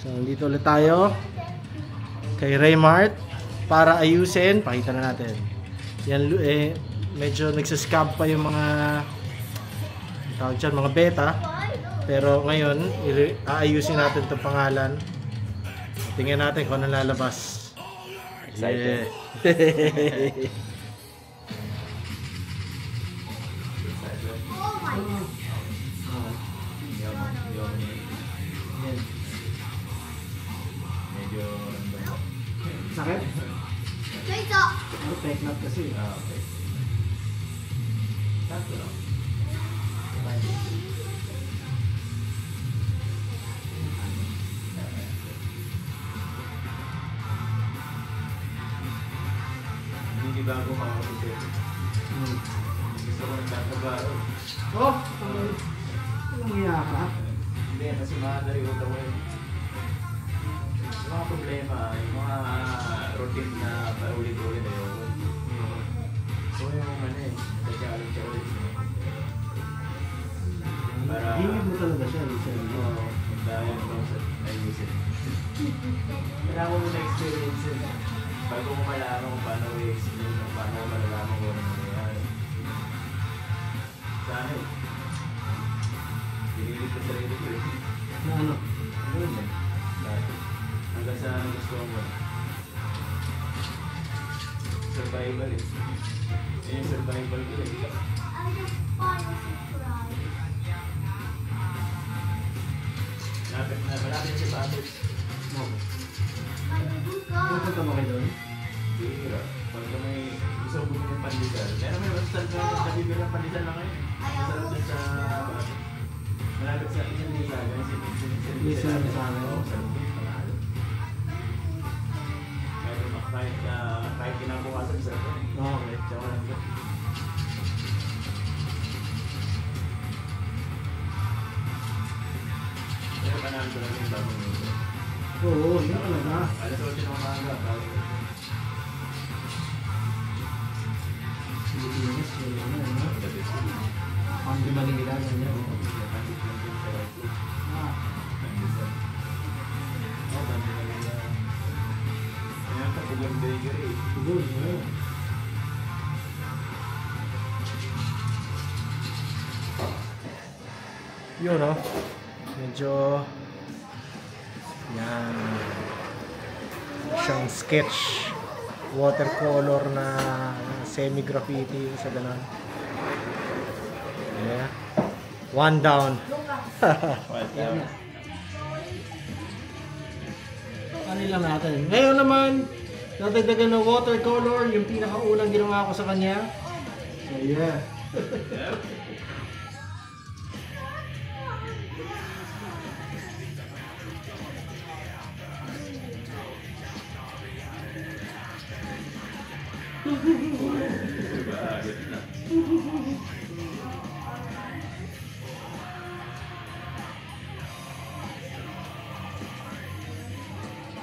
So, dito ulit tayo kay Raymart para ayusin. Pakita na natin. Yan, medyo nagsascab pa yung mga tawag dyan, mga beta. Pero ngayon, aayusin natin itong pangalan. Tingnan natin kung ano lalabas. Excited. Yeah. Medyo Sakit? Ano, peknap kasi. okay. Sakto lang. Hindi bago makakapit. Gusto ko nagtatabaho. Oh! Anong iya ka? Hindi, kasi madali ko ito eh. Yung mga problema, yung mga routine na paulit-ulit ayoko. So yung nag-challenge ako ulit. Para... Gimig mo talaga siya, Lisa. Oo, dahil ko sa naisip. Kailangan mo na-experience yun. Bago mo malaman kung paano i-explain, kung paano mo malalaman kung ano nangyayari. Sana eh. Pinilit ko sarili ko eh. Na ano? Ano yun eh? Dati. Hanggang sa gusto mo. Survival eh. Yun yung survival ko eh. Malapit si Patrick. Pupunta mo kayo doon? Bihira. Pagka may gusto ko bumili ng pandesal. Pero may restaurant na nabibili ng pandesal na ngayon. Masarap dun sa... Malapit sa atin yung Lisaga. Lisaga sa amin. Oo, sarap din. Panalo. Kahit kinabukasan sa atin. Okay. Tsaka lang doon. Pero panalo ko lang yung bagong nito. Oo, yun talaga. Alas 8 ng umaga. Pilipinas, yun ano, ano? Ang di Manila, ganyan. Siguro, yun. Yun, no? Medyo yan siyang sketch watercolor na semi-graffiti sa ganun. Yeah. One down. Ano lang natin. Ngayon naman, natagdagan ng watercolor, yung pinakaunang ginawa ko sa kanya. So yeah.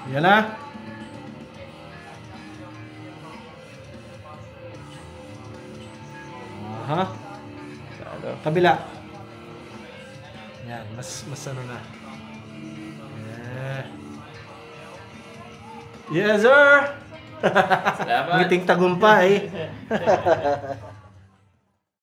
Yan na. Aha. Kabila. Yan, mas ano na. Yeah. Yes, sir. Salamat. Ngiting tagumpay.